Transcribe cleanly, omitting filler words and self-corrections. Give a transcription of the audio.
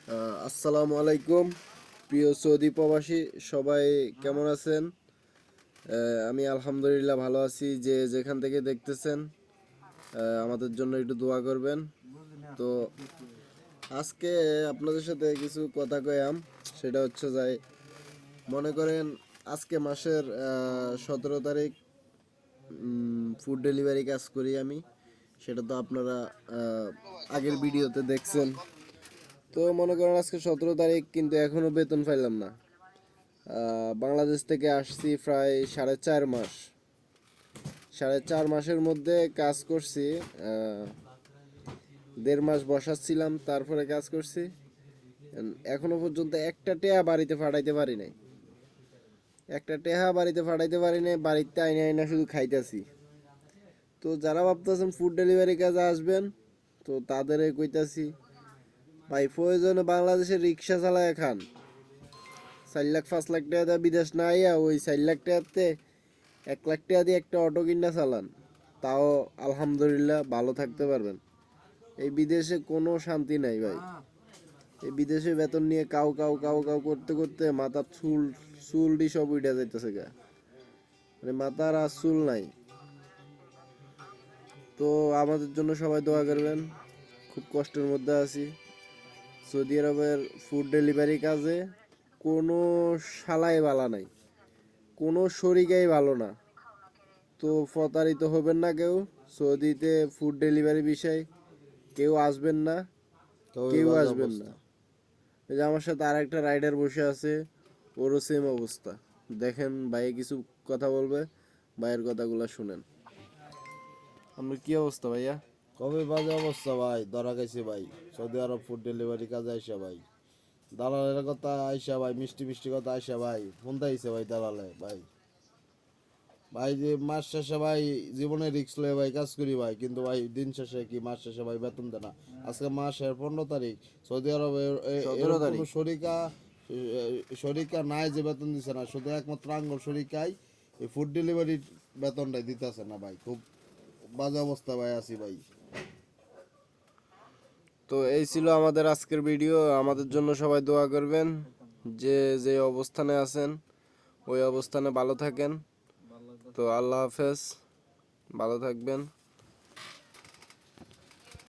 আসসালামু আলাইকুম প্রিয় সৌদি প্রবাসী সবাই কেমন আছেন? আমি আলহামদুলিল্লাহ ভালো আছি। যে যেখান থেকে দেখতেছেন আমাদের জন্য একটু দোয়া করবেন। তো আজকে আপনাদের সাথে কিছু কথা কইয়াম, সেটা হচ্ছে যাই মনে করেন আজকে মাসের 17 তারিখ ফুড ডেলিভারি কাজ করি আমি। সেটা তো আপনারা আগের ভিডিওতে দেখছেন। তো মনে করেন আজকে 17 তারিখ, কিন্তু এখনো বেতন পাইলাম না। বাংলাদেশ থেকে আসছি প্রায় 4.5 মাস। 4.5 মাসের মধ্যে কাজ করছি, 1.5 মাস বসাচ্ছিলাম, তারপরে কাজ করছি। এখনো পর্যন্ত একটা টেহা বাড়িতে ফাটাইতে পারি নাই। বাড়িতে আইনা আইনা শুধু খাইতেছি। তো যারা ভাবতেছেন ফুড ডেলিভারি কাজে আসবেন, তো তাদের কইতাছি ভাই প্রয়োজনে বাংলাদেশের রিক্সা চালায় খান। 4 লাখ 5 লাখ টাকা দিয়ে বিদেশ না আইয়া ওই 4 লাখ টাকাতে 1 লাখ টাকা দিয়ে একটা অটো কিনা চালান, তাও আলহামদুলিল্লাহ ভালো থাকতে পারবেন। এই বিদেশে কোনো শান্তি নাই ভাই। এই বিদেশে বেতন নিয়ে কাউ কাউ কাউ কাউ করতে করতে মাথার চুলটি সব উঠে যাইতেছে গা, মানে মাথার আর চুল নাই। তো আমাদের জন্য সবাই দোয়া করবেন, খুব কষ্টের মধ্যে আছি। সৌদি আরবের ফুড ডেলিভারি কাজে কোনো শালাই বালা নাই, কোনো শরিকাই ভালো না। তো প্রতারিত হবেন না কেউ। সৌদিতে ফুড ডেলিভারি বিষয় কেউ আসবেন না, কেউ আসবেন না। এই যে আমার সাথে আর একটা রাইডার বসে আছে, ওরও সেম অবস্থা। দেখেন ভাই কিছু কথা বলবে, ভাইয়ের কথাগুলো শুনেন। আপনার কি অবস্থা ভাইয়া? কবে বাজে অবস্থা ভাই, ধরা গেছে ভাই। সৌদি আরব ফুড ডেলিভারি কাজে আইসা ভাই, দালালের কথা আইসা ভাই, মিষ্টি মিষ্টি কথা আইসা ভাই, ফোন দিয়েছে ভাই দালালে ভাই। ভাই যে মাস শেষে ভাই জীবনে রিস্ক লয়ে ভাই কাজ করি ভাই, কিন্তু ভাই দিন শেষে কি মাস শেষে ভাই বেতন দেয় না। আজকে মাসের 15 তারিখ, সৌদি আরবে সতেরো এরকম তারিখ কোনো শরিকা নাই যে বেতন দিছে না। শুধু একমাত্র আঙ্গুল শরিকাই এই ফুড ডেলিভারির বেতনটাই দিতেছে না ভাই। খুব বাজে অবস্থা ভাই আছি ভাই। তো এই ছিল আমাদের আজকের ভিডিও। আমাদের জন্য সবাই দোয়া করবেন। যে যে অবস্থানে আছেন ওই অবস্থানে ভালো থাকেন। তো আল্লাহ হাফেজ, ভালো থাকবেন।